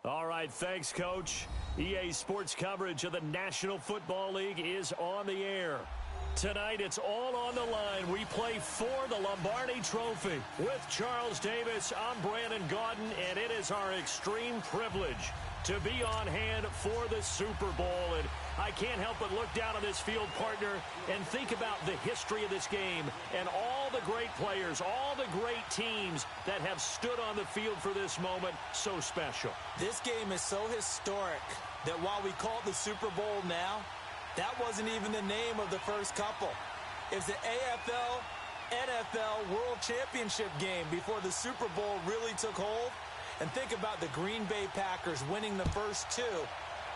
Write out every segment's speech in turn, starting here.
All right, thanks, Coach. EA Sports coverage of the National Football League is on the air. Tonight, it's all on the line. We play for the Lombardi Trophy. With Charles Davis, I'm Brandon Gaudin, and it is our extreme privilege to be on hand for the Super Bowl. And I can't help but look down on this field, partner, and think about the history of this game and all the great players, all the great teams that have stood on the field for this moment. So special. This game is so historic that while we call it the Super Bowl now, that wasn't even the name of the first couple. It's the AFL, NFL World Championship game before the Super Bowl really took hold. And think about the Green Bay Packers winning the first two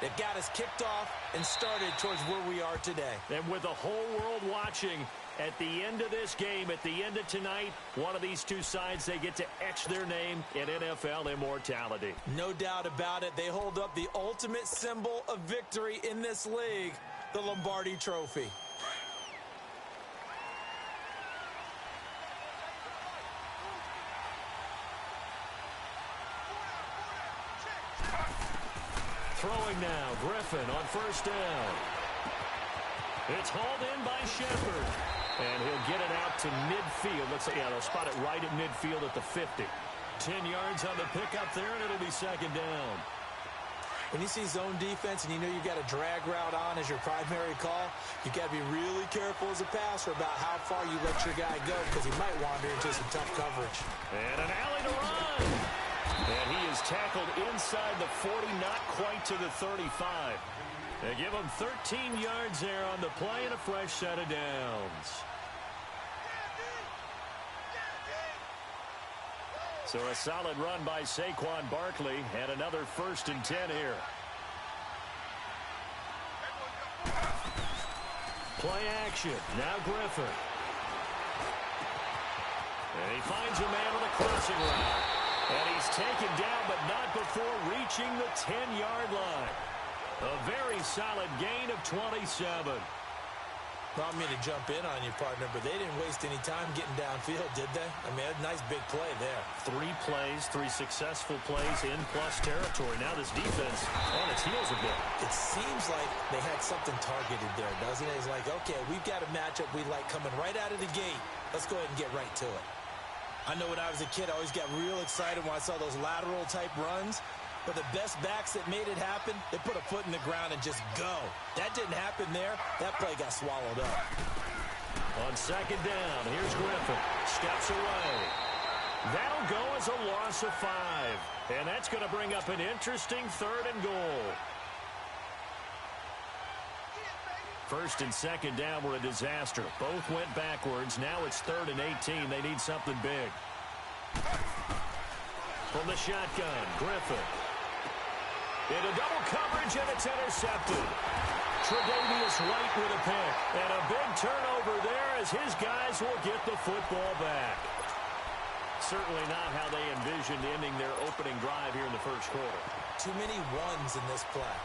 that got us kicked off and started towards where we are today. And with the whole world watching, at the end of this game, at the end of tonight, one of these two sides, they get to etch their name in NFL immortality. No doubt about it. They hold up the ultimate symbol of victory in this league, the Lombardi Trophy. Throwing now, Griffin on first down. It's hauled in by Shepard. And he'll get it out to midfield. Let's say, yeah, they'll spot it right at midfield at the 50. 10 yards on the pickup there, and it'll be second down. When you see zone defense and you know you've got a drag route on as your primary call, you got to be really careful as a passer about how far you let your guy go because he might wander into some tough coverage. And an alley to run. And he is tackled inside the 40, not quite to the 35. They give him 13 yards there on the play and a fresh set of downs. So a solid run by Saquon Barkley and another 1st and 10 here. Play action. Now Griffin. And he finds a man with a crossing route. And he's taken down, but not before reaching the 10-yard line. A very solid gain of 27. Not me to jump in on you, partner, but they didn't waste any time getting downfield, did they? I mean, a nice big play there. 3 plays, 3 successful plays in plus territory. Now this defense on its heels a bit. It seems like they had something targeted there, doesn't it? It's like, okay, we've got a matchup we like coming right out of the gate. Let's go ahead and get right to it. I know when I was a kid, I always got real excited when I saw those lateral-type runs. But the best backs that made it happen, they put a foot in the ground and just go. That didn't happen there. That play got swallowed up. On second down, here's Griffin. Steps away. That'll go as a loss of 5. And that's going to bring up an interesting 3rd and goal. 1st and 2nd down were a disaster. Both went backwards. Now it's 3rd and 18. They need something big. From the shotgun, Griffin. Into double coverage, and it's intercepted. Tre'Davious White with a pick. And a big turnover there as his guys will get the football back. Certainly not how they envisioned ending their opening drive here in the first quarter. Too many ones in this play.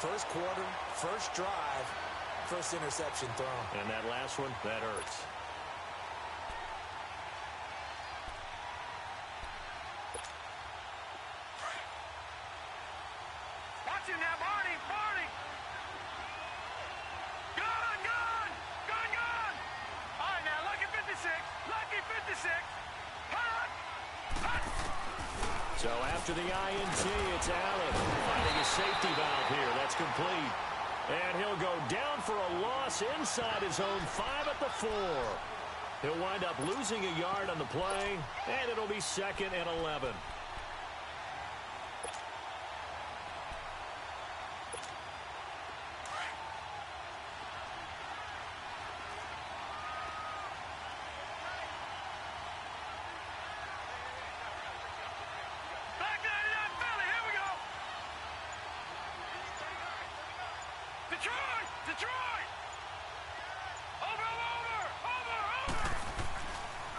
First quarter, first drive, first interception thrown. And that last one, that hurts. So after the INT, it's Allen finding a safety valve here. That's complete. And he'll go down for a loss inside his own 5 at the 4. He'll wind up losing a yard on the play, and it'll be 2nd and 11.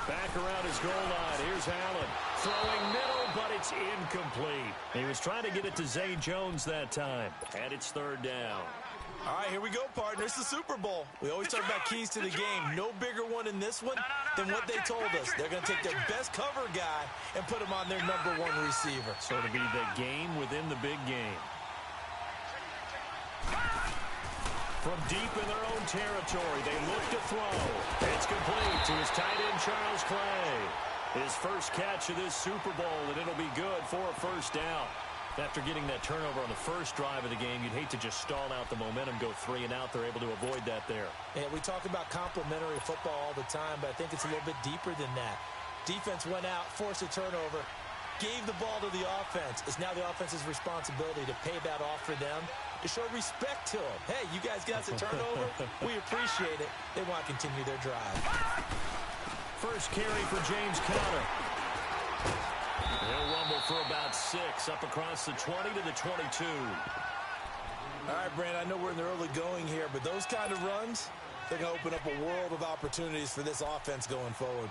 Back around his goal line. Here's Allen. Throwing middle, but it's incomplete. He was trying to get it to Zay Jones that time. And it's 3rd down. All right, here we go, partner. It's the Super Bowl. We always talk about keys to the game. No bigger one in this one than what they told us. They're going to take their best cover guy and put him on their #1 receiver. So to be the game within the big game. From deep in their own territory, they look to throw. It's complete to his tight end, Charles Clay. His first catch of this Super Bowl, and it'll be good for a first down. After getting that turnover on the first drive of the game, you'd hate to just stall out the momentum, go 3 and out. They're able to avoid that there. Yeah, we talk about complementary football all the time, but I think it's a little bit deeper than that. Defense went out, forced a turnover, gave the ball to the offense. It's now the offense's responsibility to pay that off for them, to show respect to them. Hey, you guys got the turnover? We appreciate it. They want to continue their drive. First carry for James Conner. He'll rumble for about 6, up across the 20 to the 22. All right, Brandon, I know we're in the early going here, but those kind of runs, they're going to open up a world of opportunities for this offense going forward.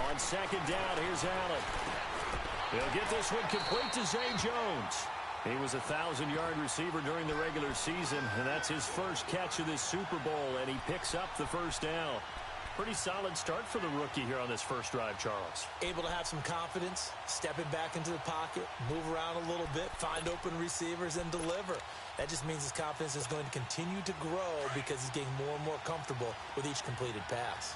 On second down, here's Allen. He'll get this one complete to Zay Jones. He was a 1,000-yard receiver during the regular season, and that's his first catch of this Super Bowl, and he picks up the first down. Pretty solid start for the rookie here on this first drive, Charles. Able to have some confidence, stepping back into the pocket, move around a little bit, find open receivers, and deliver. That just means his confidence is going to continue to grow because he's getting more and more comfortable with each completed pass.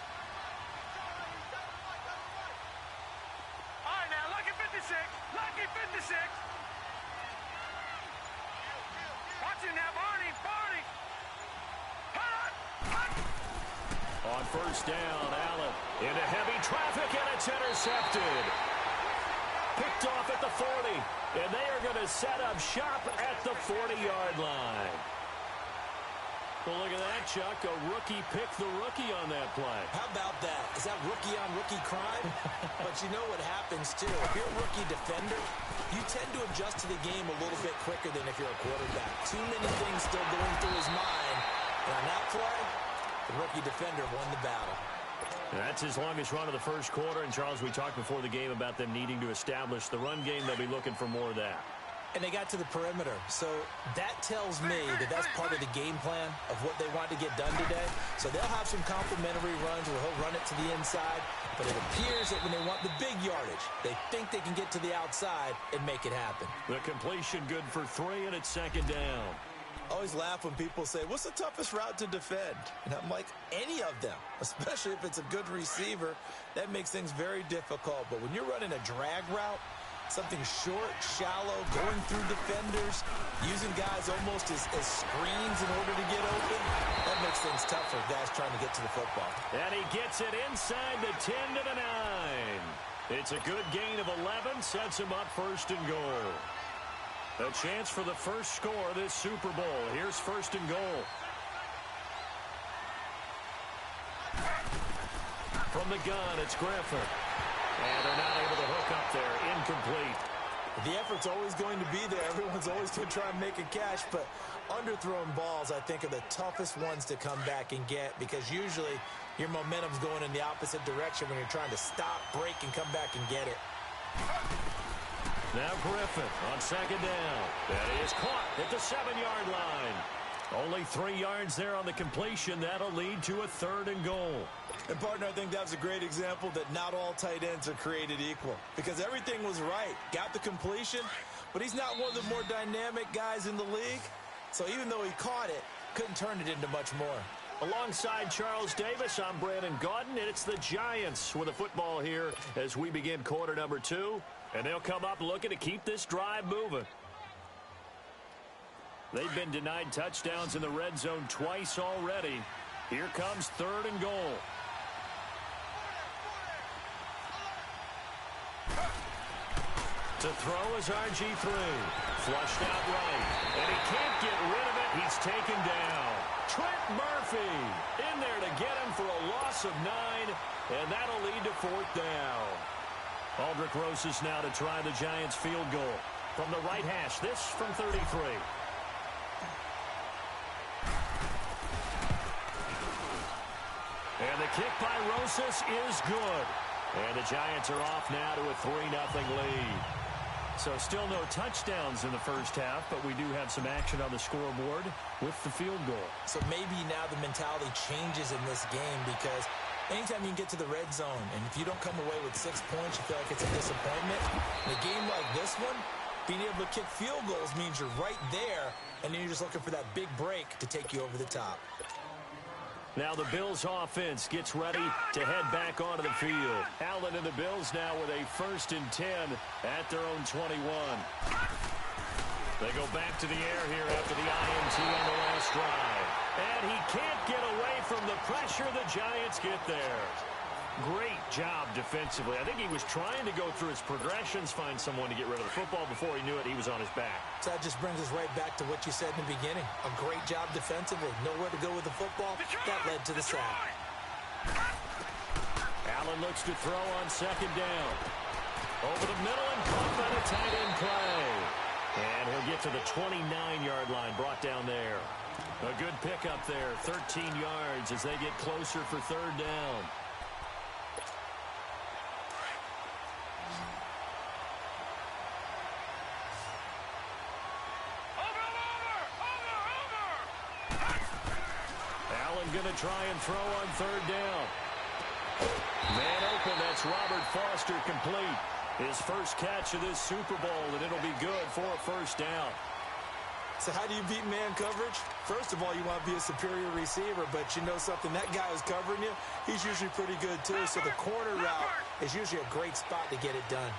Lucky 56. Watch it now, Barney. On first down, Allen into heavy traffic, and it's intercepted. Picked off at the 40, and they are going to set up shop at the 40-yard line. Well, look at that, Chuck. A rookie picked the rookie on that play. How about that? Is that rookie-on-rookie crime? But you know what happens, too. If you're a rookie defender, you tend to adjust to the game a little bit quicker than if you're a quarterback. Too many things still going through his mind. And on that play, the rookie defender won the battle. That's his longest run of the first quarter. And, Charles, we talked before the game about them needing to establish the run game. They'll be looking for more of that. And they got to the perimeter. So that tells me that that's part of the game plan of what they want to get done today. So they'll have some complimentary runs where he'll run it to the inside. But it appears that when they want the big yardage, they think they can get to the outside and make it happen. The completion good for 3, and it's second down. I always laugh when people say, what's the toughest route to defend? And I'm like, any of them, especially if it's a good receiver. That makes things very difficult. But when you're running a drag route, something short, shallow, going through defenders, using guys almost as screens in order to get open, that makes things tough for guys trying to get to the football. And he gets it inside the 10 to the 9. It's a good gain of 11, sets him up first and goal. A chance for the first score of this Super Bowl. Here's first and goal. From the gun, it's Griffin. And they're not able to hook up there. Incomplete. The effort's always going to be there. Everyone's always going to try and make a catch, but underthrown balls, I think, are the toughest ones to come back and get because usually your momentum's going in the opposite direction when you're trying to stop, break, and come back and get it. Now Griffin on second down. That is caught at the 7-yard line. Only 3 yards there on the completion. That'll lead to a third and goal. And, partner, I think that was a great example that not all tight ends are created equal because everything was right. Got the completion, but he's not one of the more dynamic guys in the league. So even though he caught it, couldn't turn it into much more. Alongside Charles Davis, I'm Brandon Gaudin, and it's the Giants with the football here as we begin quarter number 2. And they'll come up looking to keep this drive moving. They've been denied touchdowns in the red zone twice already. Here comes third and goal. To throw is RG3. Flushed out right. And he can't get rid of it. He's taken down. Trent Murphy in there to get him for a loss of 9. And that'll lead to fourth down. Aldrick Rosas now to try the Giants field goal. From the right hash, this from 33. And And the kick by Rosas is good. And the Giants are off now to a 3-0 lead. So still no touchdowns in the first half, but we do have some action on the scoreboard with the field goal. So maybe now the mentality changes in this game because anytime you can get to the red zone, and if you don't come away with 6 points, you feel like it's a disappointment. In a game like this one, being able to kick field goals means you're right there, and then you're just looking for that big break to take you over the top. Now the Bills offense gets ready to head back onto the field. Allen and the Bills now with a 1st and 10 at their own 21. They go back to the air here after the INT on the last drive. And he can't get away from the pressure. The Giants get there. Great job defensively. I think he was trying to go through his progressions, find someone to get rid of the football. Before he knew it, he was on his back. So that just brings us right back to what you said in the beginning. A great job defensively. Nowhere to go with the football. That led to the sack. Allen looks to throw on 2nd down. Over the middle and caught by the tight end play. And he'll get to the 29-yard line, brought down there. A good pickup there, 13 yards as they get closer for 3rd down. Going to try and throw on 3rd down. Man open, that's Robert Foster complete. His first catch of this Super Bowl, and it'll be good for a 1st down. So how do you beat man coverage? First of all, you want to be a superior receiver, but you know something, that guy who's covering you, he's usually pretty good too. So the corner route is usually a great spot to get it done.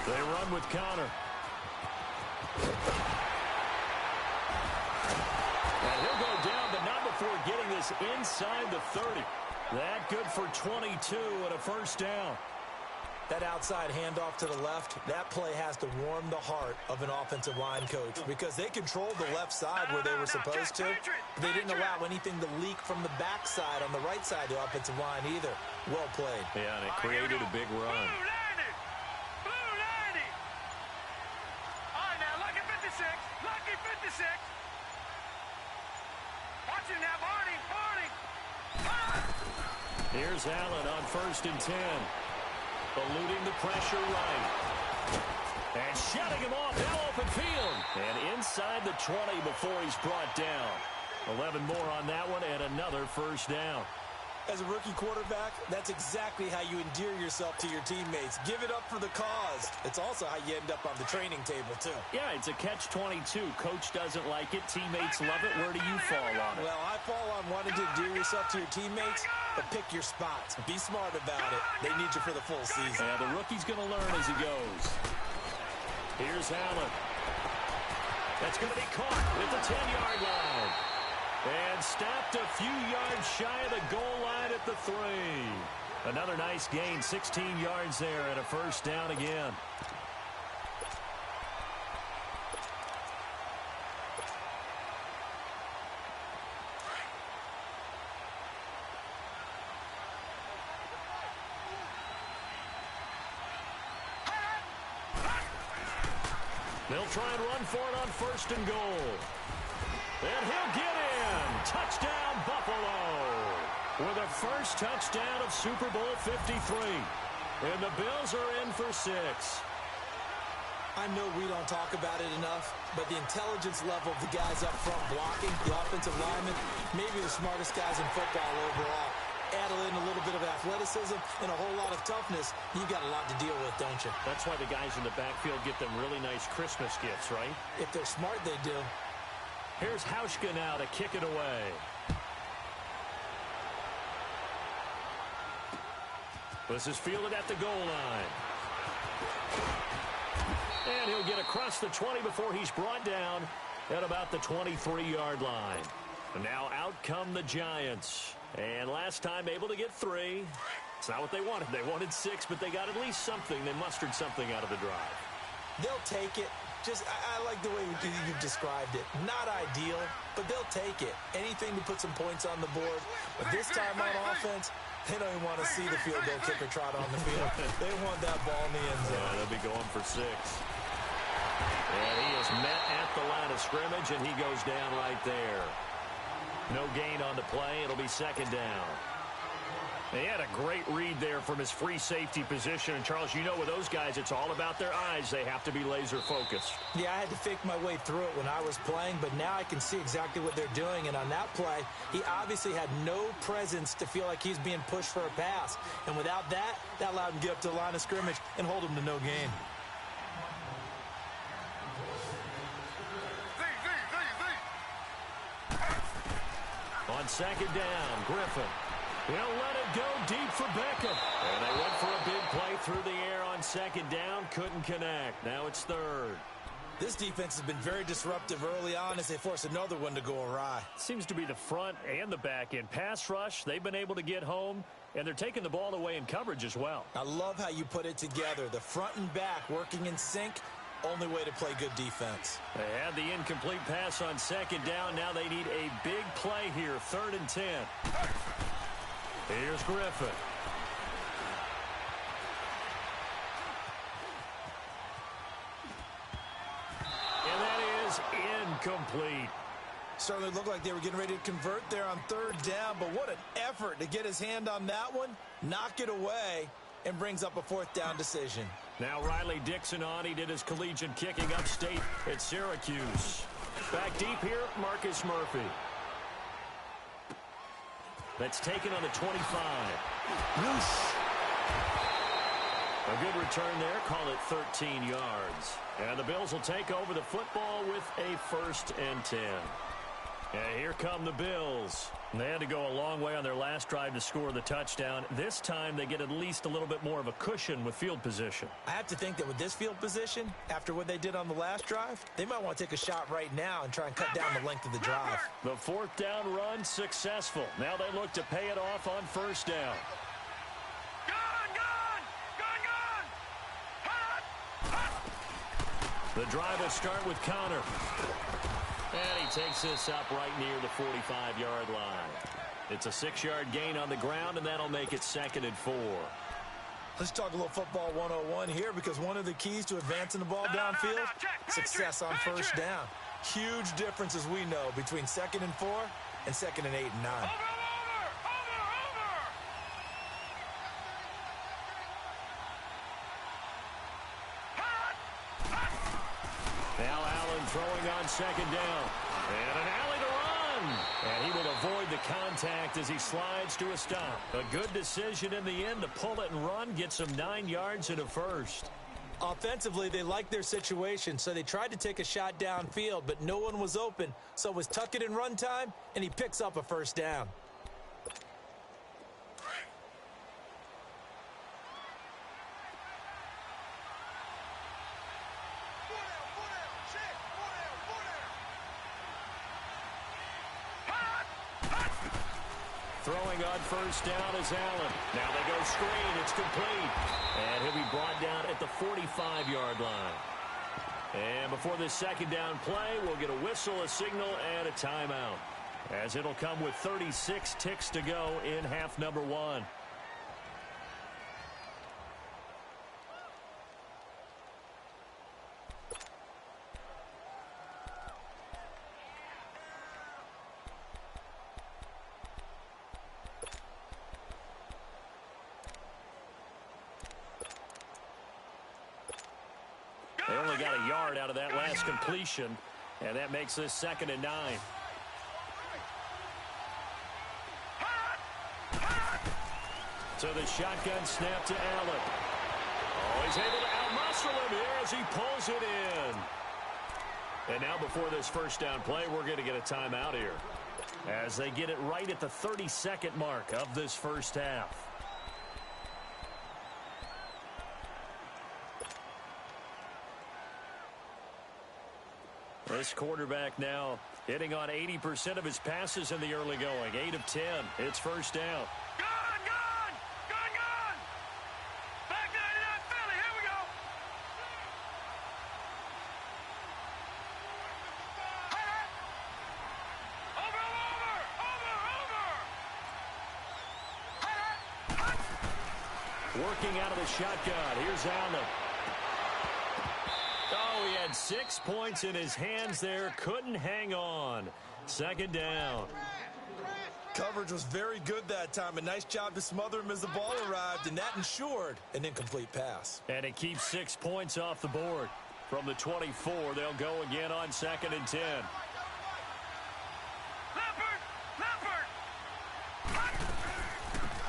They run with Connor. And he'll go down, but not before getting this inside the 30. That good for 22 and a 1st down. That outside handoff to the left, that play has to warm the heart of an offensive line coach because they controlled the left side where they were supposed to. They didn't allow anything to leak from the backside on the right side of the offensive line either. Well played. Yeah, and it created a big run. Lucky 56. Watch it now, Barney. Here's Allen on 1st and 10. Eluding the pressure right. And shutting him off. Now open field. And inside the 20 before he's brought down. 11 more on that one and another 1st down. As a rookie quarterback, that's exactly how you endear yourself to your teammates. Give it up for the cause. It's also how you end up on the training table, too. Yeah, it's a catch-22. Coach doesn't like it. Teammates love it. Where do you fall on it? Well, I fall on wanting to endear yourself to your teammates, but pick your spots. Be smart about it. They need you for the full season. Yeah, the rookie's going to learn as he goes. Here's Allen. That's going to be caught at the 10-yard line. And stopped a few yards shy of the goal line at the 3. Another nice gain, 16 yards there and a 1st down again. They'll try and run for it on 1st and goal. And he'll get in. Touchdown, Buffalo. With a first touchdown of Super Bowl 53. And the Bills are in for 6. I know we don't talk about it enough, but the intelligence level of the guys up front blocking, the offensive linemen, maybe the smartest guys in football overall. Add in a little bit of athleticism and a whole lot of toughness, you've got a lot to deal with, don't you? That's why the guys in the backfield get them really nice Christmas gifts, right? If they're smart, they do. Here's Hauschka now to kick it away. This is fielded at the goal line. And he'll get across the 20 before he's brought down at about the 23-yard line. And now out come the Giants. And last time able to get 3. It's not what they wanted. They wanted 6, but they got at least something. They mustered something out of the drive. They'll take it. I like the way you've described it. Not ideal, but they'll take it. Anything to put some points on the board. But this time on offense, They don't even want to see the field goal kicker trot on the field. They want that ball in the end zone. Yeah, they'll be going for 6. And he is met at the line of scrimmage, and he goes down right there. No gain on the play. It'll be second down. He had a great read there from his free safety position. And, Charles, you know with those guys, it's all about their eyes. They have to be laser-focused. Yeah, I had to fake my way through it when I was playing, but now I can see exactly what they're doing. And on that play, he obviously had no presence to feel like he's being pushed for a pass. And without that, that allowed him to get up to the line of scrimmage and hold him to no gain. On second down, Griffin. He'll let it go deep for Beckham. And they went for a big play through the air on second down. Couldn't connect. Now it's third. This defense has been very disruptive early on as they force another one to go awry. Seems to be the front and the back end. Pass rush, they've been able to get home, and they're taking the ball away in coverage as well. I love how you put it together. The front and back working in sync. Only way to play good defense. They had the incomplete pass on second down. Now they need a big play here. 3rd and 10. Here's Griffin. And that is incomplete. Certainly looked like they were getting ready to convert there on 3rd down, but what an effort to get his hand on that one, knock it away, and brings up a 4th down decision. Now Riley Dixon on. He did his collegiate kicking upstate at Syracuse. Back deep here, Marcus Murphy. That's taken on the 25. Whoosh. A good return there. Call it 13 yards. And the Bills will take over the football with a 1st and 10. And here come the Bills. They had to go a long way on their last drive to score the touchdown. This time they get at least a little bit more of a cushion with field position. I have to think that with this field position, after what they did on the last drive, they might want to take a shot right now and try and cut down the length of the drive. The 4th down run successful. Now they look to pay it off on 1st down. The drive will start with Connor. And he takes this up right near the 45-yard line. It's a 6-yard gain on the ground, and that'll make it 2nd and 4. Let's talk a little football 101 here, because one of the keys to advancing the ball downfield, success on 1st down. Huge difference, as we know, between 2nd and 4 and 2nd and 8 and 9. Now Allen throwing on 2nd down. And an alley to run. And he will avoid the contact as he slides to a stop. A good decision in the end to pull it and run. Gets him 9 yards and a 1st. Offensively, they liked their situation, so they tried to take a shot downfield, but no one was open. So it was tuck it in run time, and he picks up a 1st down. Throwing on 1st down is Allen. Now they go screen. It's complete. And he'll be brought down at the 45-yard line. And before this 2nd down play, we'll get a whistle, a signal, and a timeout, as it'll come with 36 ticks to go in half number 1. They only got a yard out of that last completion, and that makes this 2nd and 9. So the shotgun snap to Allen. Oh, he's able to out-muscle him here as he pulls it in. And now before this 1st down play, we're going to get a timeout here, as they get it right at the 32nd mark of this 1st half. This quarterback now hitting on 80% of his passes in the early going. 8 of 10. It's 1st down. Back 99 Philly. Here we go. Over. Working out of the shotgun. Here's Allen. Oh, he had 6 points in his hands there. Couldn't hang on. Second down. Coverage was very good that time. A nice job to smother him as the ball arrived, and that ensured an incomplete pass. And it keeps 6 points off the board. From the 24, they'll go again on 2nd and 10.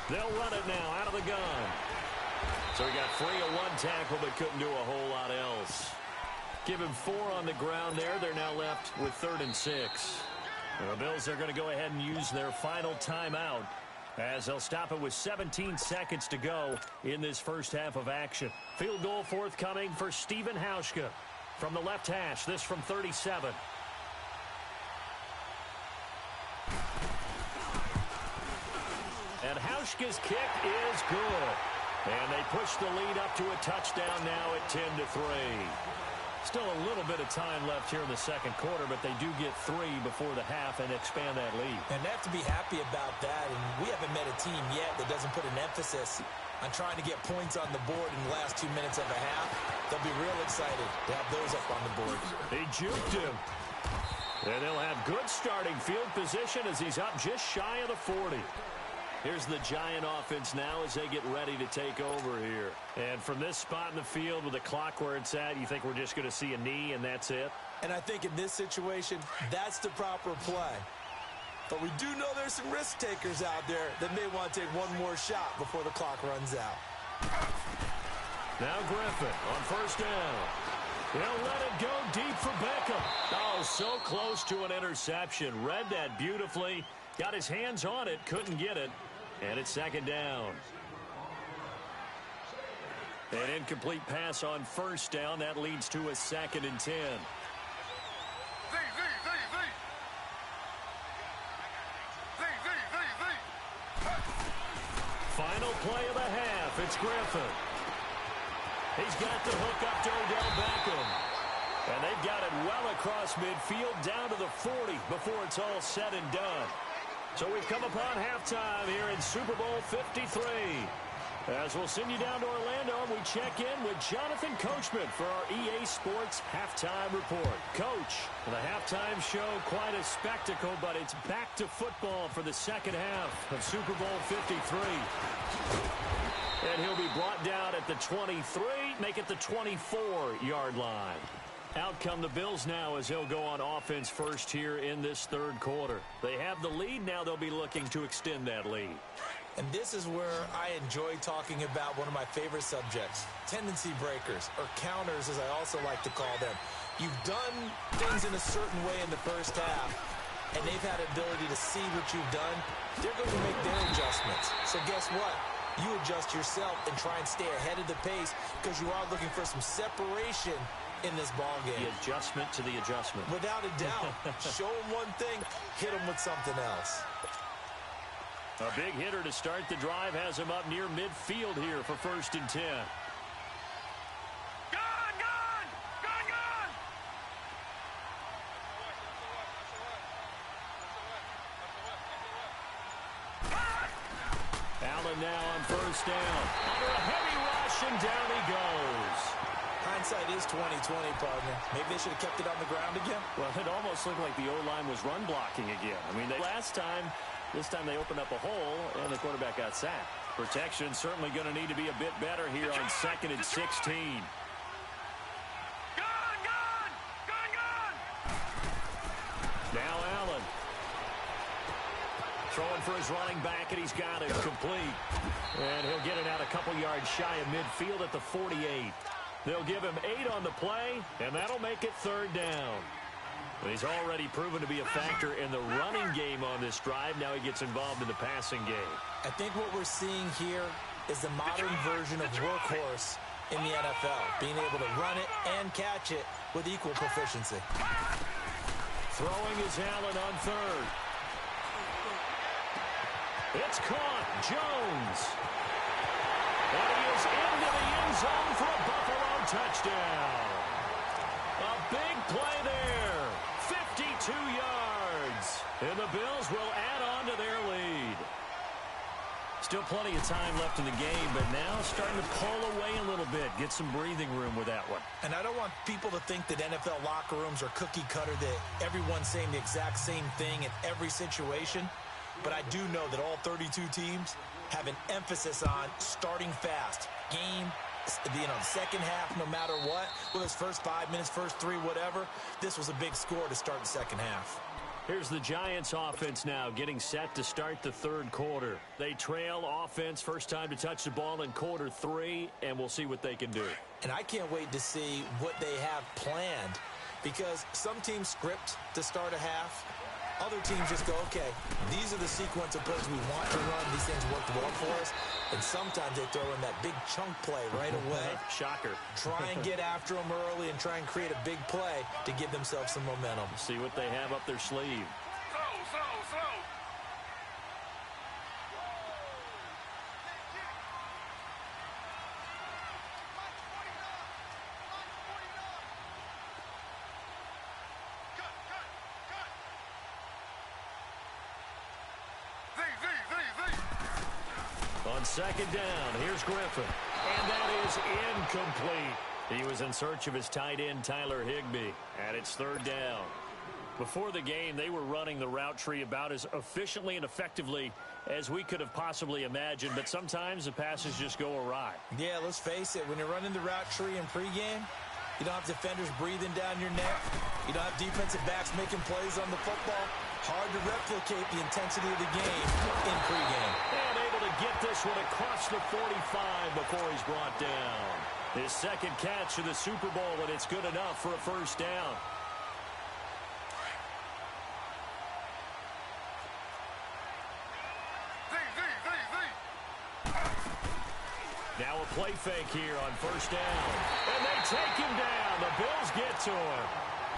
They'll run it now out of the gun. So he got free of one tackle but couldn't do a whole lot else. Give him 4 on the ground there. They're now left with 3rd and 6. The Bills are going to go ahead and use their final timeout as they'll stop it with 17 seconds to go in this first half of action. Field goal forthcoming for Stephen Hauschka from the left hash. This from 37. And Hauschka's kick is good. And they push the lead up to a touchdown now at 10-3. Still a little bit of time left here in the second quarter, but they do get 3 before the half and expand that lead. And they have to be happy about that. And we haven't met a team yet that doesn't put an emphasis on trying to get points on the board in the last 2 minutes of a half. They'll be real excited to have those up on the board. They juked him. And they'll have good starting field position as he's up just shy of the 40. Here's the Giant offense now as they get ready to take over here. And from this spot in the field with the clock where it's at, you think we're just going to see a knee and that's it? And I think in this situation, that's the proper play. But we do know there's some risk takers out there that may want to take one more shot before the clock runs out. Now Griffin on first down. He'll let it go deep for Beckham. Oh, so close to an interception. Read that beautifully. Got his hands on it, couldn't get it. And it's second down. An incomplete pass on first down. That leads to a 2nd and 10. Final play of the half. It's Griffin. He's got the hook up to Odell Beckham. And they've got it well across midfield down to the 40 before it's all said and done. So we've come upon halftime here in Super Bowl 53. As we'll send you down to Orlando, and we check in with Jonathan Coachman for our EA Sports Halftime Report. Coach, the halftime show, quite a spectacle, but it's back to football for the second half of Super Bowl 53. And he'll be brought down at the 23, make it the 24-yard line. Out come the Bills now as they'll go on offense first here in this third quarter. They have the lead. Now they'll be looking to extend that lead. And this is where I enjoy talking about one of my favorite subjects, tendency breakers, or counters as I also like to call them. You've done things in a certain way in the first half, and they've had ability to see what you've done. They're going to make their adjustments. So guess what? You adjust yourself and try and stay ahead of the pace because you are looking for some separation in this ball game. The adjustment to the adjustment. Without a doubt. Show them one thing, hit them with something else. A big hitter to start the drive has him up near midfield here for 1st and 10. Allen now on first down. Under a heavy rush, and down he goes. Hindsight is 20/20, partner. Maybe they should have kept it on the ground again. Well, it almost looked like the O-line was run blocking again. I mean, this time they opened up a hole, and the quarterback got sacked. Protection certainly going to need to be a bit better here on 2nd and 16. Now Allen. Throwing for his running back, and he's got it complete. And he'll get it out a couple yards shy of midfield at the 48. They'll give him 8 on the play, and that'll make it 3rd down. But he's already proven to be a factor in the running game on this drive. Now he gets involved in the passing game. I think what we're seeing here is the modern version of workhorse in the NFL, being able to run it and catch it with equal proficiency. Throwing is Allen on 3rd. It's caught. Jones. And he is into the end zone for a Buffalo touchdown. A big play there. 52 yards. And the Bills will add on to their lead. Still plenty of time left in the game, but now starting to pull away a little bit. Get some breathing room with that one. And I don't want people to think that NFL locker rooms are cookie cutter, that everyone's saying the exact same thing in every situation. But I do know that all 32 teams have an emphasis on starting fast. Second half, no matter what, whether it's first 5 minutes, first 3, whatever, this was a big score to start the second half. Here's the Giants offense now getting set to start the third quarter. They trail offense, first time to touch the ball in quarter 3, and we'll see what they can do. And I can't wait to see what they have planned, because some teams script to start a half. Other teams just go, okay, these are the sequence of plays we want to run. These things work well for us. And sometimes they throw in that big chunk play right away. Shocker. Try and get after them early and try and create a big play to give themselves some momentum. See what they have up their sleeve. Slow. On second down, here's Griffin. And that is incomplete. He was in search of his tight end, Tyler Higbee. And it's third down. Before the game, they were running the route tree about as efficiently and effectively as we could have possibly imagined. But sometimes the passes just go awry. Yeah, let's face it. When you're running the route tree in pregame, you don't have defenders breathing down your neck. You don't have defensive backs making plays on the football. Hard to replicate the intensity of the game in pregame. And able to get this one across the 45 before he's brought down. His second catch of the Super Bowl, and it's good enough for a first down. Now a play fake here on first down. And they take him down. The Bills get to him.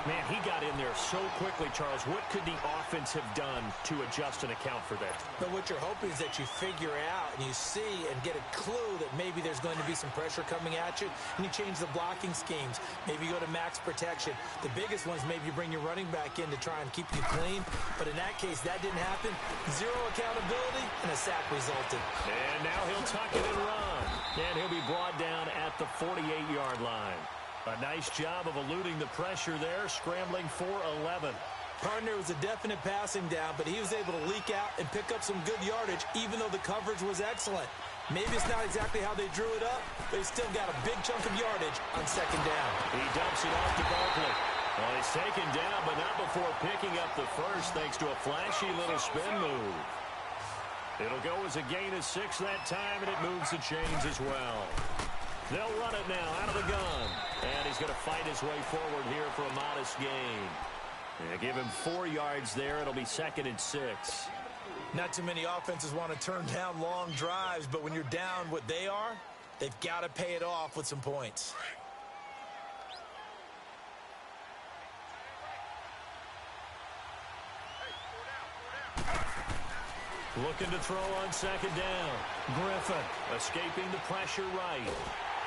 Man, he got in there so quickly, Charles. What could the offense have done to adjust and account for that? But what you're hoping is that you figure out and you see and get a clue that maybe there's going to be some pressure coming at you, and you change the blocking schemes. Maybe you go to max protection. The biggest ones, maybe you bring your running back in to try and keep you clean. But in that case, that didn't happen. Zero accountability, and a sack resulted. And now he'll tuck it and run. And he'll be brought down at the 48-yard line. A nice job of eluding the pressure there, scrambling for 11. Partner was a definite passing down, but he was able to leak out and pick up some good yardage, even though the coverage was excellent. Maybe it's not exactly how they drew it up, but he still got a big chunk of yardage on second down. He dumps it off to Barkley. Well, he's taken down, but not before picking up the first, thanks to a flashy little spin move. It'll go as a gain of 6 that time, and it moves the chains as well. They'll run it now out of the gun. And he's going to fight his way forward here for a modest gain. Yeah, give him 4 yards there. It'll be 2nd and 6. Not too many offenses want to turn down long drives, but when you're down what they are, they've got to pay it off with some points. Looking to throw on second down. Griffin escaping the pressure right.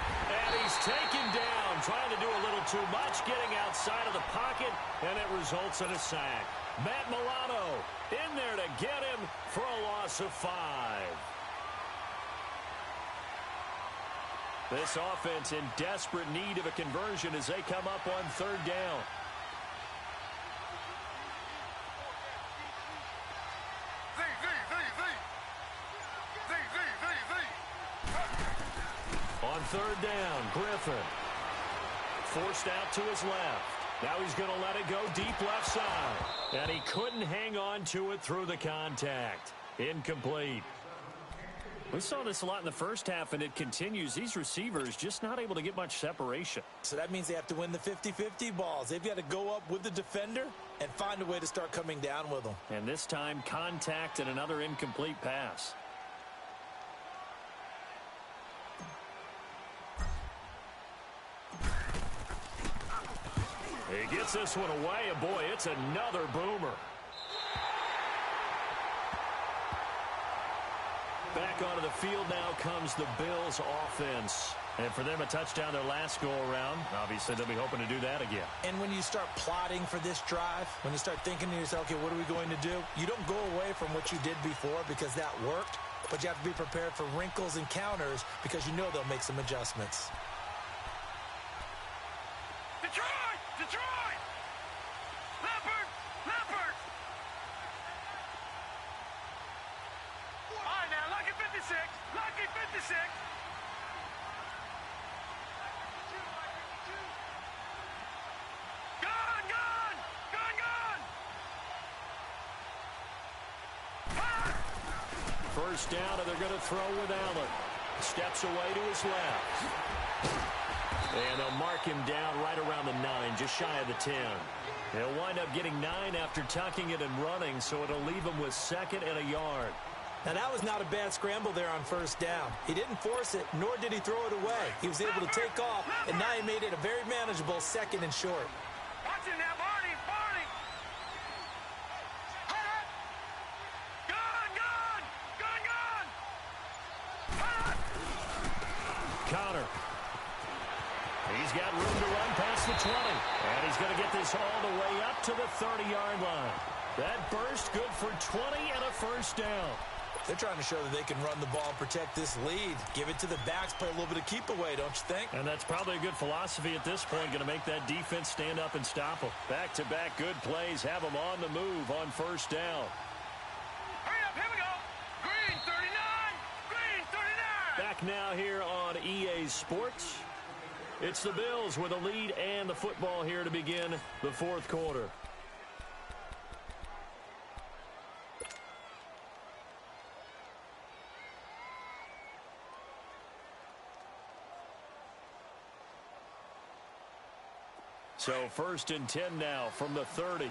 And he's taken down, trying to do a little too much, getting outside of the pocket, and it results in a sack. Matt Milano in there to get him for a loss of 5. This offense in desperate need of a conversion as they come up on third down. On third down, Griffin forced out to his left. Now he's going to let it go deep left side. And he couldn't hang on to it through the contact. Incomplete. We saw this a lot in the first half, and it continues. These receivers just not able to get much separation. So that means they have to win the 50-50 balls. They've got to go up with the defender and find a way to start coming down with them. And this time, contact and another incomplete pass. He gets this one away, and boy, it's another boomer. Back onto the field now comes the Bills offense. And for them, a touchdown their last go-around. Obviously, they'll be hoping to do that again. And when you start plotting for this drive, when you start thinking to yourself, okay, what are we going to do? You don't go away from what you did before because that worked. but you have to be prepared for wrinkles and counters because you know they'll make some adjustments. Detroit! Detroit! Leopard! Leopard! All right, now, lucky 56. Lucky 56. Gun! Gun! Gun! Gun! First down, and they're going to throw with Allen. Steps away to his left. And they'll mark him down right around the 9, just shy of the 10. He'll wind up getting 9 after tucking it and running, so it'll leave him with 2nd and a yard. Now, that was not a bad scramble there on first down. He didn't force it, nor did he throw it away. He was able to take off, and now he made it a very manageable 2nd and short. Watch it now, Barney! Barney! Gun! Gun! Gun! Gun! Connor. He's got room to run past the 20. And he's going to get this all the way up to the 30-yard line. That burst good for 20 and a first down. They're trying to show that they can run the ball and protect this lead. Give it to the backs, play a little bit of keep away, don't you think? And that's probably a good philosophy at this point, going to make that defense stand up and stop them. Back-to-back good plays, have them on the move on first down. Hurry up, here we go! Green 39! Green 39! Back now here on EA Sports. It's the Bills with a lead and the football here to begin the fourth quarter. So 1st and 10 now from the 30.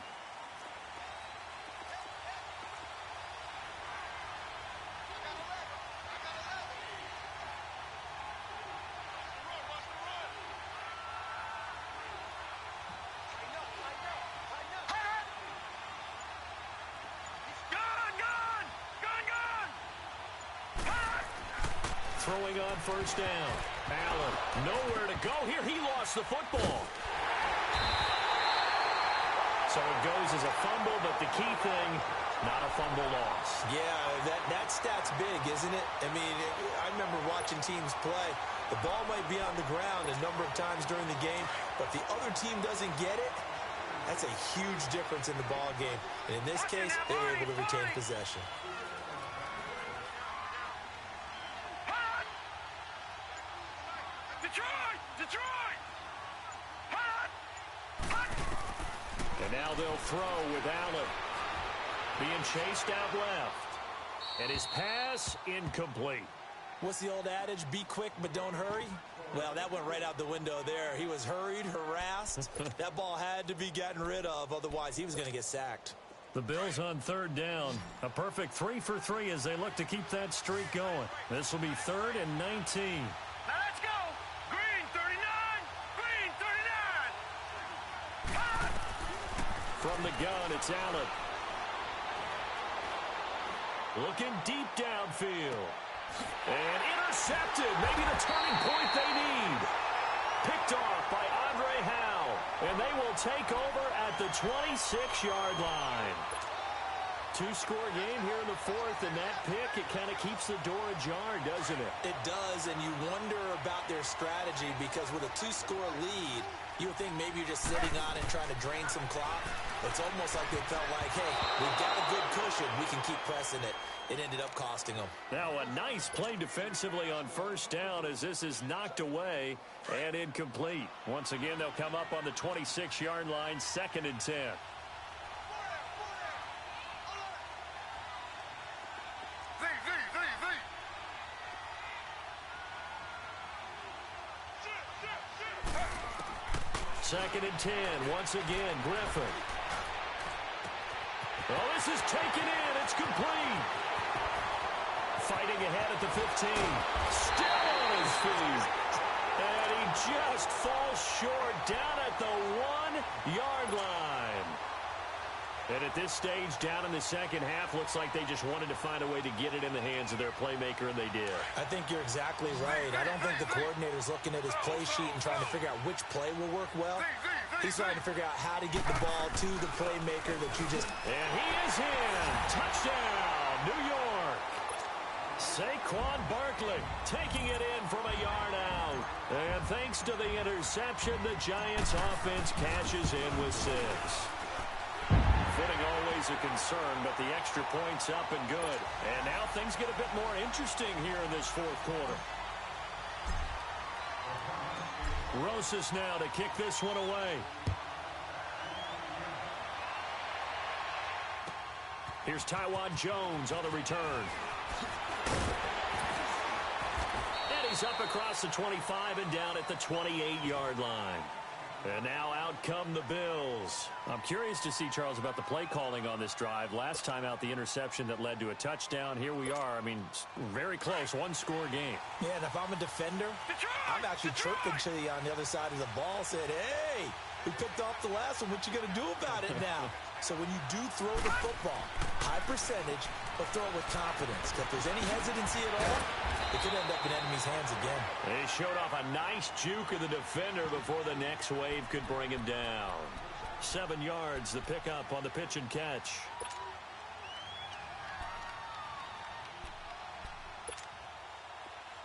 Throwing on first down. Allen, nowhere to go here. He lost the football. So it goes as a fumble, but the key thing, not a fumble loss. Yeah, that stat's big, isn't it? I mean, I remember watching teams play. The ball might be on the ground a number of times during the game, but if the other team doesn't get it, that's a huge difference in the ball game. And in this case, they were able to retain possession. Detroit! Detroit! And now they'll throw with Allen. Being chased out left. And his pass incomplete. What's the old adage? Be quick, but don't hurry? Well, that went right out the window there. He was hurried, harassed. That ball had to be gotten rid of, otherwise he was going to get sacked. The Bills on 3rd down. A perfect 3 for 3 as they look to keep that streak going. This will be 3rd and 19. Now let's go! Green 39! Green 39! From the gun, it's Allen. Looking deep downfield. And intercepted. Maybe the turning point they need. Picked off by Andre Howe. And they will take over at the 26-yard line. 2-score game here in the 4th, and that pick, it kind of keeps the door ajar, doesn't it? It does, and you wonder about their strategy because with a 2-score lead, you would think maybe you're just sitting on and trying to drain some clock. It's almost like they felt like, hey, we've got a good cushion. We can keep pressing it. It ended up costing them. Now a nice play defensively on first down as this is knocked away and incomplete. Once again, they'll come up on the 26-yard line, 2nd and 10. Second and 10, once again, Griffin. Oh, this is taken in. It's complete. Fighting ahead at the 15. Still on his feet. And he just falls short down at the 1-yard line. And at this stage, down in the second half, looks like they just wanted to find a way to get it in the hands of their playmaker, and they did. I think you're exactly right. I don't think the coordinator's looking at his play sheet and trying to figure out which play will work well. He's trying to figure out how to get the ball to the playmaker that you just... And he is in. Touchdown, New York. Saquon Barkley taking it in from a yard out. And thanks to the interception, the Giants offense cashes in with 6. Footing always a concern, but the extra point's up and good. And now things get a bit more interesting here in this fourth quarter. Rosas now to kick this one away. Here's Taiwan Jones on the return. And he's up across the 25 and down at the 28-yard line. And now out come the Bills. I'm curious to see, Charles, about the play calling on this drive. Last time out, the interception that led to a touchdown. Here we are. I mean, very close, one-score game. Yeah, and if I'm a defender, I'm actually chirping to you on the other side of the ball, saying, hey, we picked off the last one. What you going to do about it now? So when you do throw the football, high percentage, but throw it with confidence. If there's any hesitancy at all, it could end up in enemy's hands again. They showed off a nice juke of the defender before the next wave could bring him down. 7 yards, the pickup on the pitch and catch.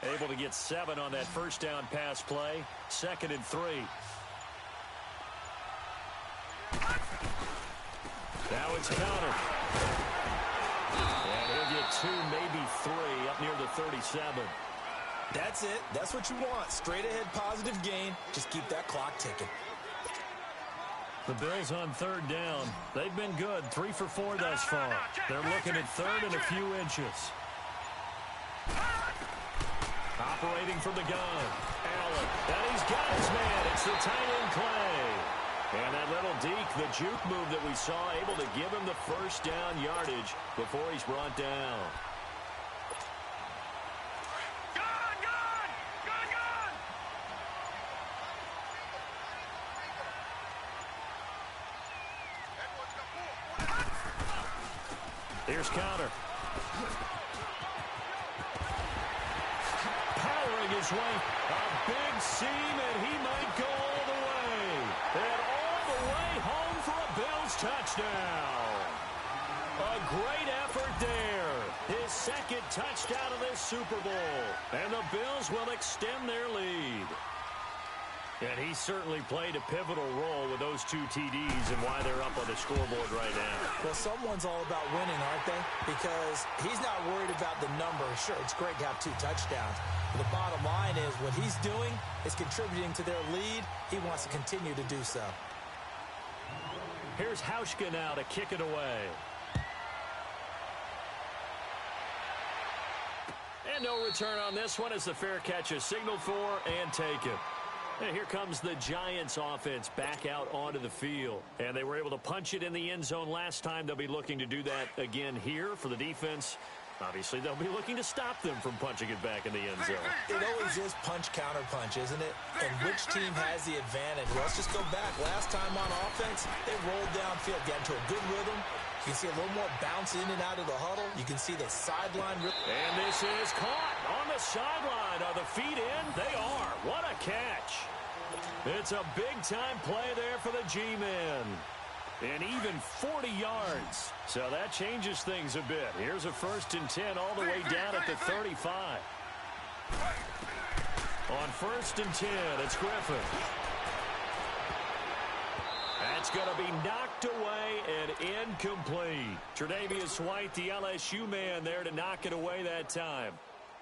Able to get 7 on that first down pass play. 2nd and 3. Now it's countered. And he'll get 2, maybe 3, up near the 37. That's it. That's what you want. Straight ahead positive gain. Just keep that clock ticking. The Bills on 3rd down. They've been good. 3 for 4 thus far. They're looking at 3rd and a few inches. Operating from the gun. Allen. And he's got his man. It's the tight end Clay. And that little deke, the juke move that we saw, able to give him the first down yardage before he's brought down. Here's counter. Powering his way. A big seam, and he might go all the way. And all the way home for a Bills touchdown. A great effort there. His 2nd touchdown of this Super Bowl. And the Bills will extend their lead. And he certainly played a pivotal role with those 2 TDs and why they're up on the scoreboard right now. Well, someone's all about winning, aren't they? Because he's not worried about the number. Sure, it's great to have 2 touchdowns. But the bottom line is what he's doing is contributing to their lead. He wants to continue to do so. Here's Hauschka now to kick it away. And no return on this one as the fair catch is signaled for and taken. And here comes the Giants offense back out onto the field. And they were able to punch it in the end zone last time. They'll be looking to do that again here for the defense. Obviously, they'll be looking to stop them from punching it back in the end zone. It always is punch-counter-punch, isn't it? And which team has the advantage? Well, let's just go back. Last time on offense, they rolled downfield, got into a good rhythm. You can see a little more bounce in and out of the huddle. You can see the sideline. And this is caught on the sideline. Are the feet in? They are. What a catch. It's a big-time play there for the G-men. And even 40 yards. So that changes things a bit. Here's a 1st and 10 all the way down at the 35. On 1st and 10, it's Griffin. That's going to be knocked away and incomplete. Tre'Davious White, the LSU man, there to knock it away that time.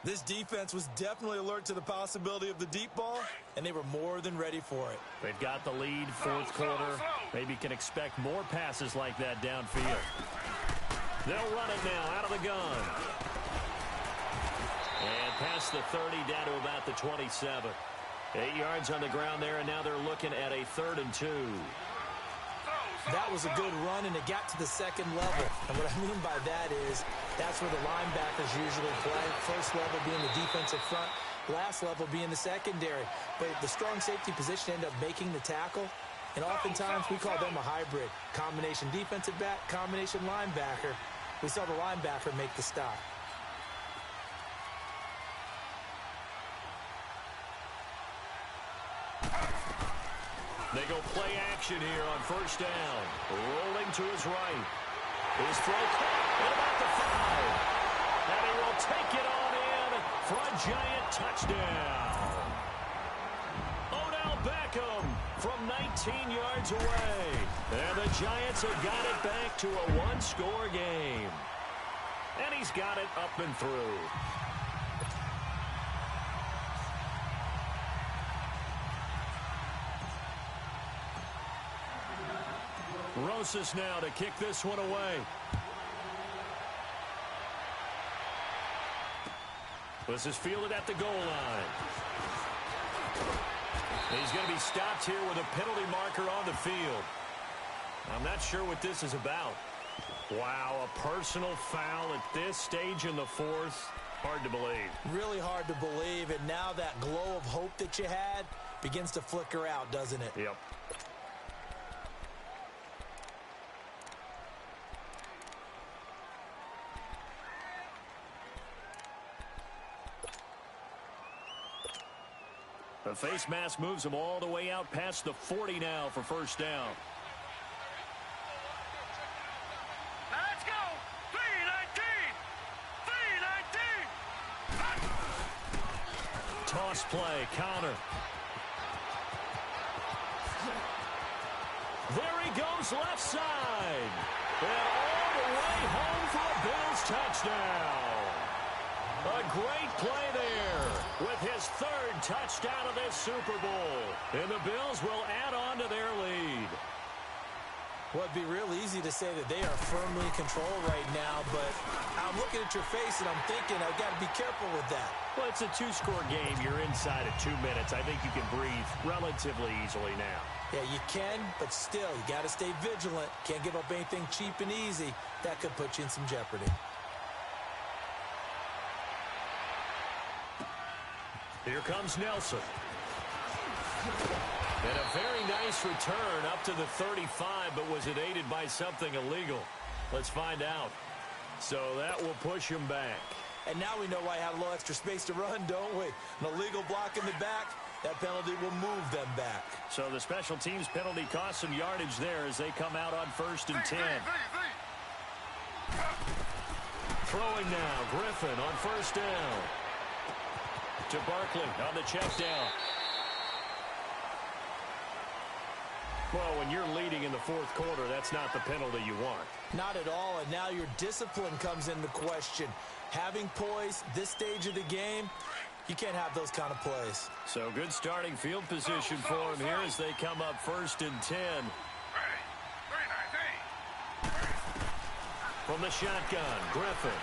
This defense was definitely alert to the possibility of the deep ball, and they were more than ready for it. They've got the lead, 4th quarter. Maybe can expect more passes like that downfield. They'll run it now out of the gun. And past the 30 down to about the 27. 8 yards on the ground there, and now they're looking at a 3rd and 2. That was a good run, and it got to the 2nd level. And what I mean by that is that's where the linebackers usually play. First level being the defensive front, last level being the secondary. But the strong safety position ended up making the tackle, and oftentimes we call them a hybrid. Combination defensive back, combination linebacker. We saw the linebacker make the stop. They go play action here on 1st down. Rolling to his right. His throw caught at about the 5. And he will take it on in for a Giant touchdown. Odell Beckham from 19 yards away. And the Giants have got it back to a one-score game. And he's got it up and through. Rosas now to kick this one away. This is fielded at the goal line. He's going to be stopped here with a penalty marker on the field. I'm not sure what this is about. Wow, a personal foul at this stage in the fourth. Hard to believe. Really hard to believe, and now that glow of hope that you had begins to flicker out, doesn't it? Yep. The face mask moves him all the way out past the 40 now for first down. Let's go. 319. 319. Toss play, counter. There he goes left side. And all the way home for a Bills touchdown. A great play there with his third touchdown of this Super Bowl. And the Bills will add on to their lead. Well, it'd be real easy to say that they are firmly in control right now, but I'm looking at your face and I'm thinking I've got to be careful with that. Well, it's a two-score game. You're inside at 2 minutes. I think you can breathe relatively easily now. Yeah, you can, but still, you got to stay vigilant. Can't give up anything cheap and easy. That could put you in some jeopardy. Here comes Nelson. And a very nice return up to the 35, but was it aided by something illegal? Let's find out. So that will push him back. And now we know why I had a little extra space to run, don't we? An illegal block in the back, that penalty will move them back. So the special teams penalty cost some yardage there as they come out on 1st and 10. Throwing now, Griffin on 1st down. To Barkley on the check down. Well, when you're leading in the fourth quarter, that's not the penalty you want. Not at all, and now your discipline comes into question. Having poise this stage of the game, you can't have those kind of plays. So good starting field position for him here as they come up 1st and 10. From the shotgun, Griffin.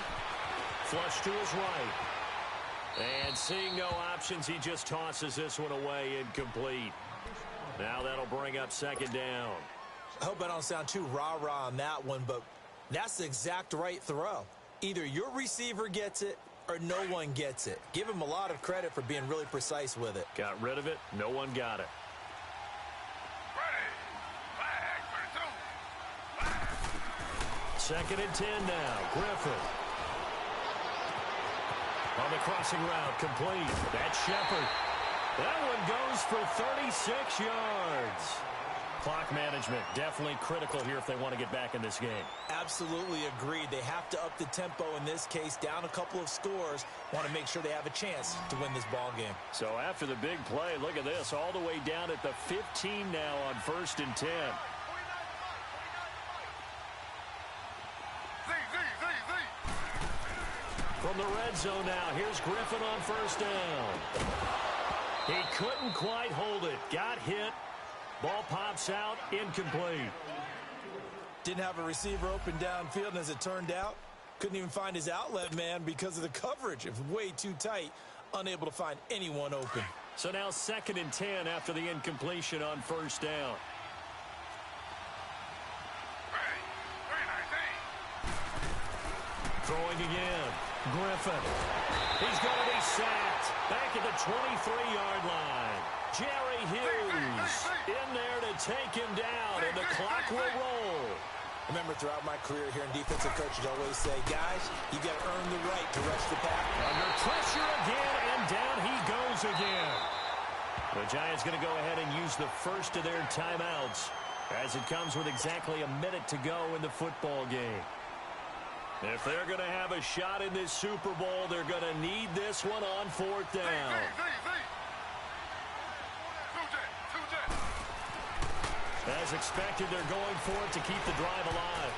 Flush to his right. And seeing no options, he just tosses this one away incomplete. Now that'll bring up 2nd down. I hope I don't sound too rah-rah on that one, but that's the exact right throw. Either your receiver gets it or no one gets it. Give him a lot of credit for being really precise with it. Got rid of it. No one got it. Second and 10 now. Griffin. On the crossing route, complete. That's Shepard. That one goes for 36 yards. Clock management definitely critical here if they want to get back in this game. Absolutely agreed. They have to up the tempo in this case, down a couple of scores. Want to make sure they have a chance to win this ball game. So after the big play, look at this, all the way down at the 15 now on 1st and 10. From the red zone now, here's Griffin on 1st down. He couldn't quite hold it. Got hit. Ball pops out, incomplete. Didn't have a receiver open downfield, and as it turned out, couldn't even find his outlet man because of the coverage. It was way too tight, unable to find anyone open. So now 2nd and 10 after the incompletion on 1st down. Throwing again. Griffin. He's going to be sacked. Back at the 23-yard line. Jerry Hughes in there to take him down, and the clock will roll. Remember, throughout my career here in defensive coaches, I always say, guys, you got to earn the right to rush the pack. Under pressure again, and down he goes again. The Giants going to go ahead and use the first of their timeouts as it comes with exactly a minute to go in the football game. If they're going to have a shot in this Super Bowl, they're going to need this one on fourth down. As expected, they're going for it to keep the drive alive.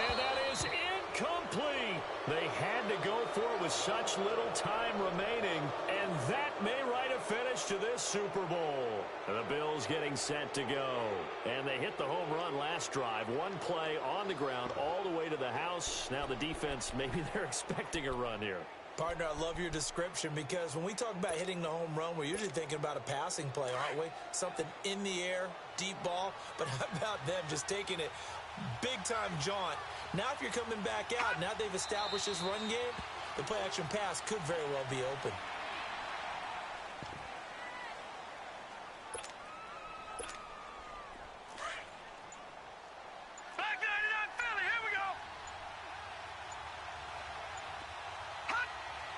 And that is incomplete. They had to go for it with such little time remaining, and that may write a finish to this Super Bowl. And the Bills getting set to go. And they hit the home run last drive. One play on the ground all the way to the house. Now the defense, maybe they're expecting a run here. Partner, I love your description because when we talk about hitting the home run, we're usually thinking about a passing play, aren't we? Something in the air, deep ball. But how about them just taking it big-time jaunt? Now if you're coming back out, now they've established this run game, the play-action pass could very well be open.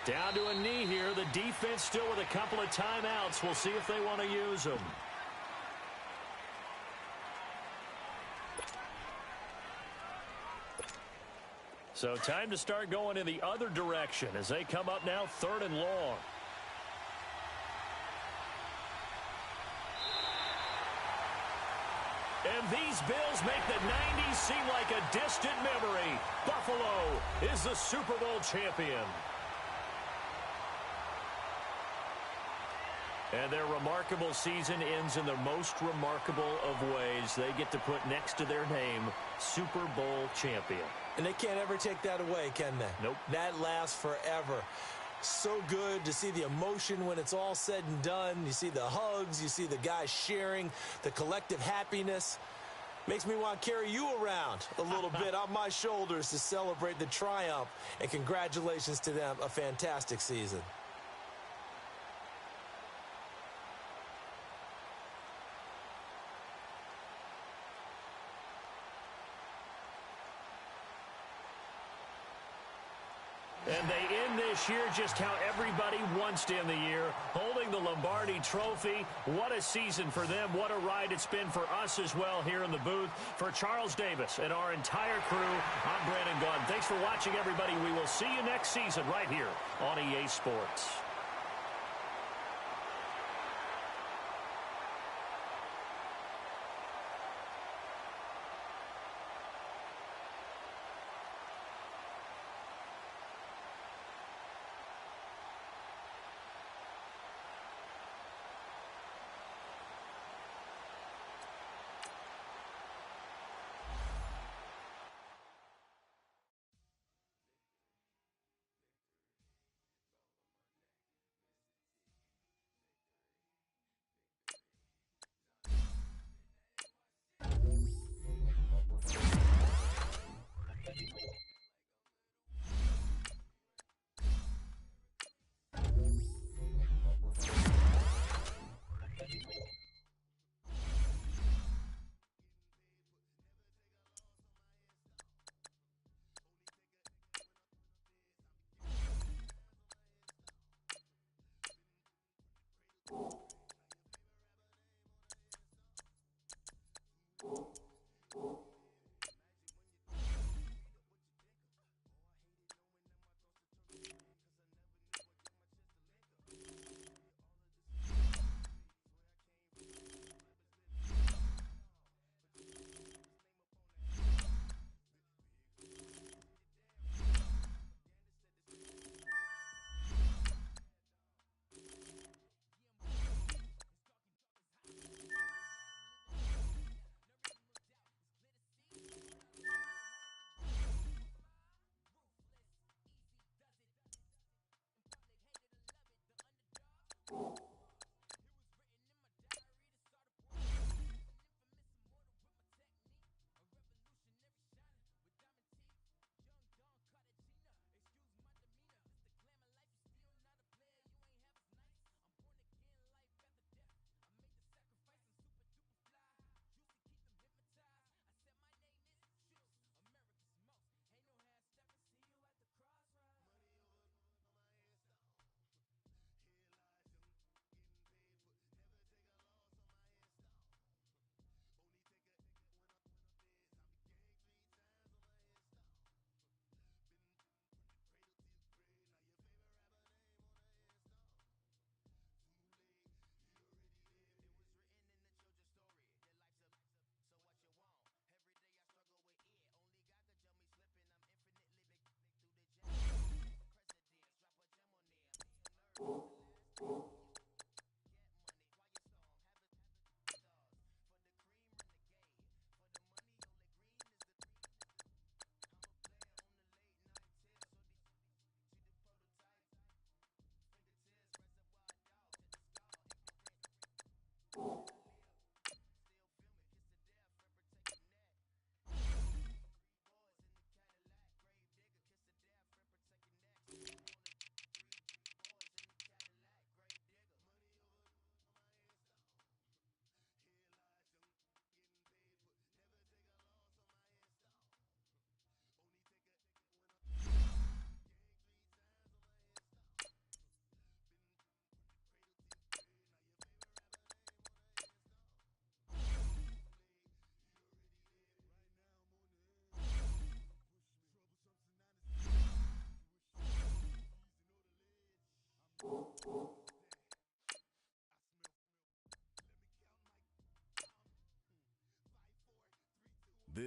Down to a knee here. The defense still with a couple of timeouts. We'll see if they want to use them. So time to start going in the other direction as they come up now 3rd and long. And these Bills make the 90s seem like a distant memory. Buffalo is the Super Bowl champion. And their remarkable season ends in the most remarkable of ways. They get to put next to their name, Super Bowl champion. And they can't ever take that away, can they? Nope. That lasts forever. So good to see the emotion when it's all said and done. You see the hugs. You see the guys sharing, the collective happiness. Makes me want to carry you around a little bit on my shoulders to celebrate the triumph. And congratulations to them. A fantastic season. And they end this year just how everybody wants to end the year, holding the Lombardi Trophy. What a season for them. What a ride it's been for us as well here in the booth. For Charles Davis and our entire crew, I'm Brandon Gunn. Thanks for watching, everybody. We will see you next season right here on EA Sports.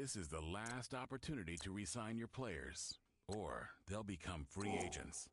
This is the last opportunity to re-sign your players, or they'll become free agents.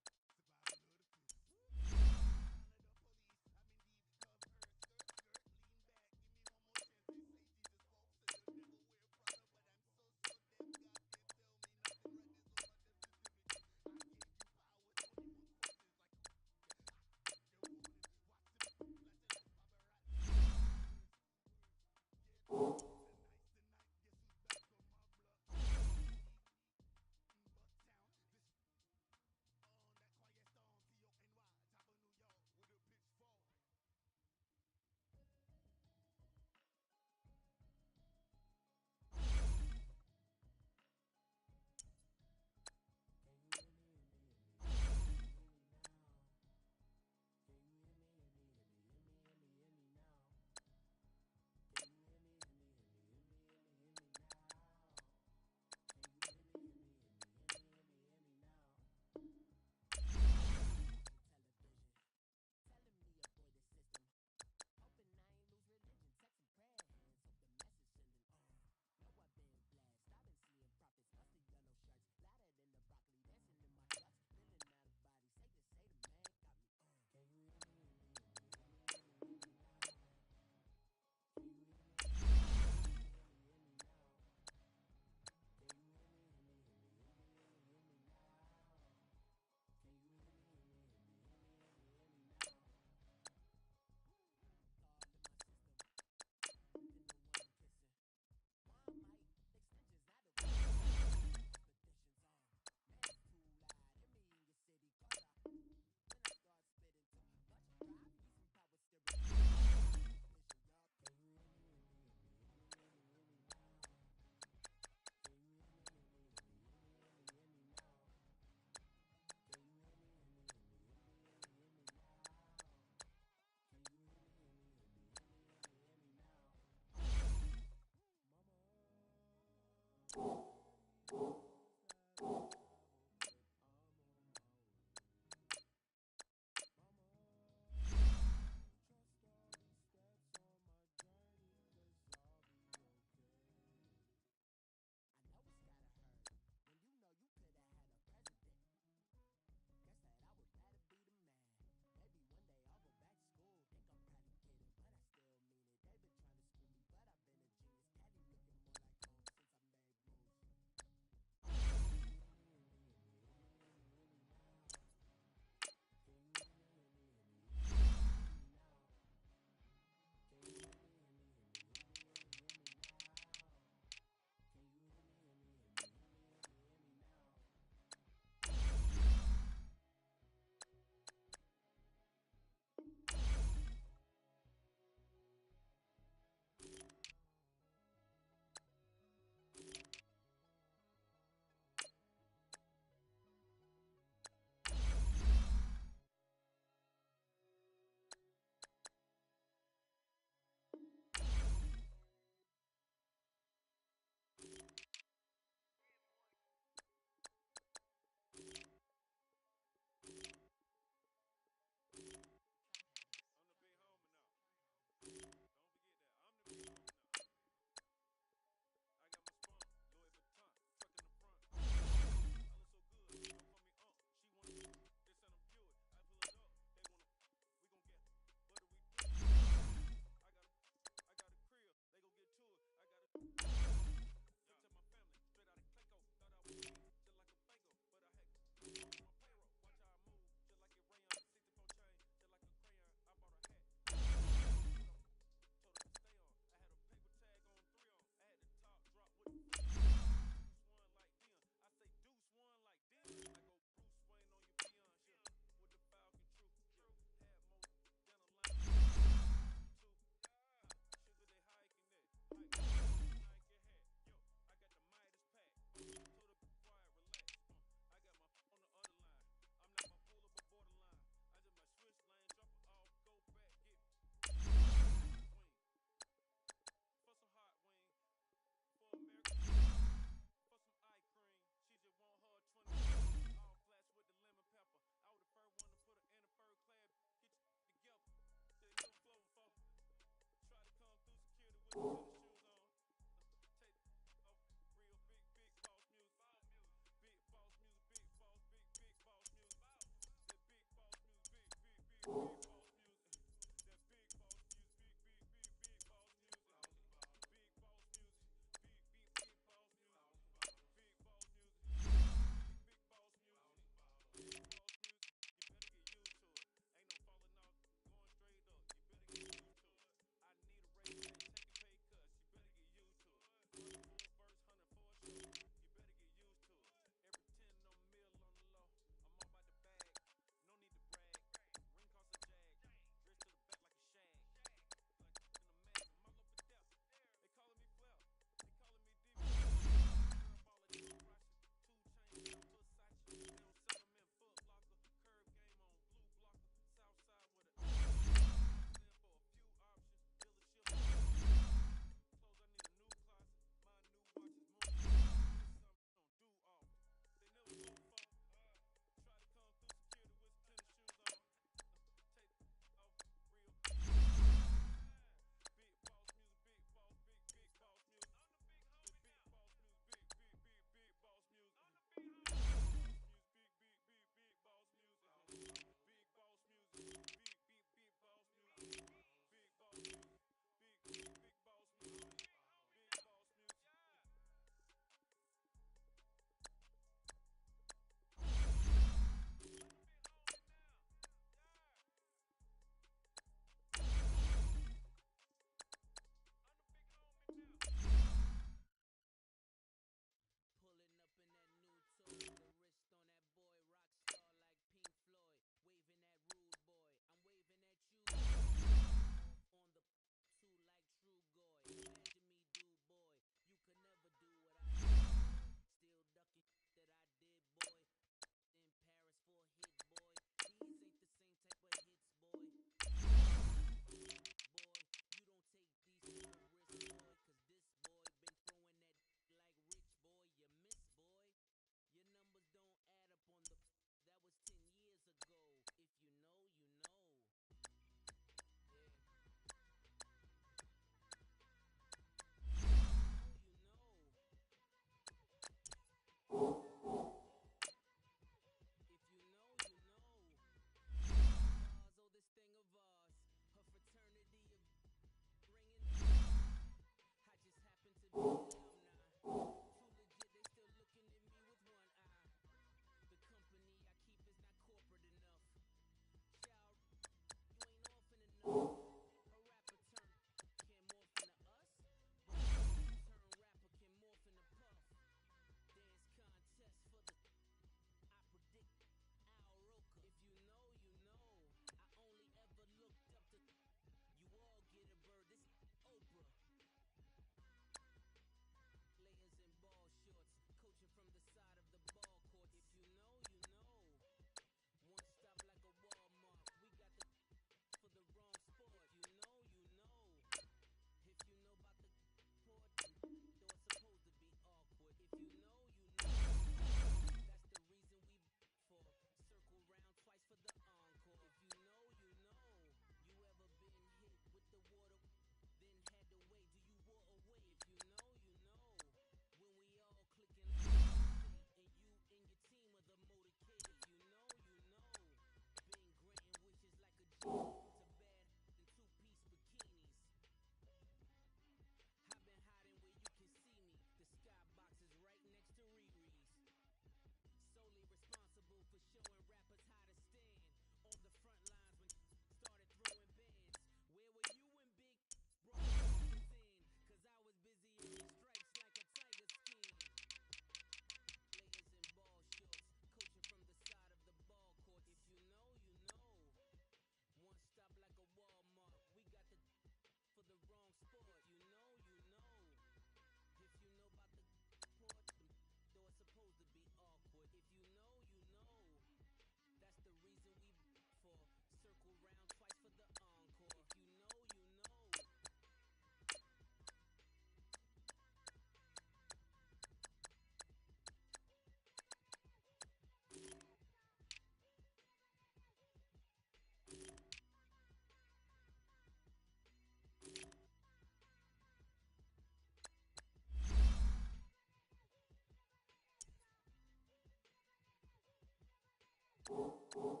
You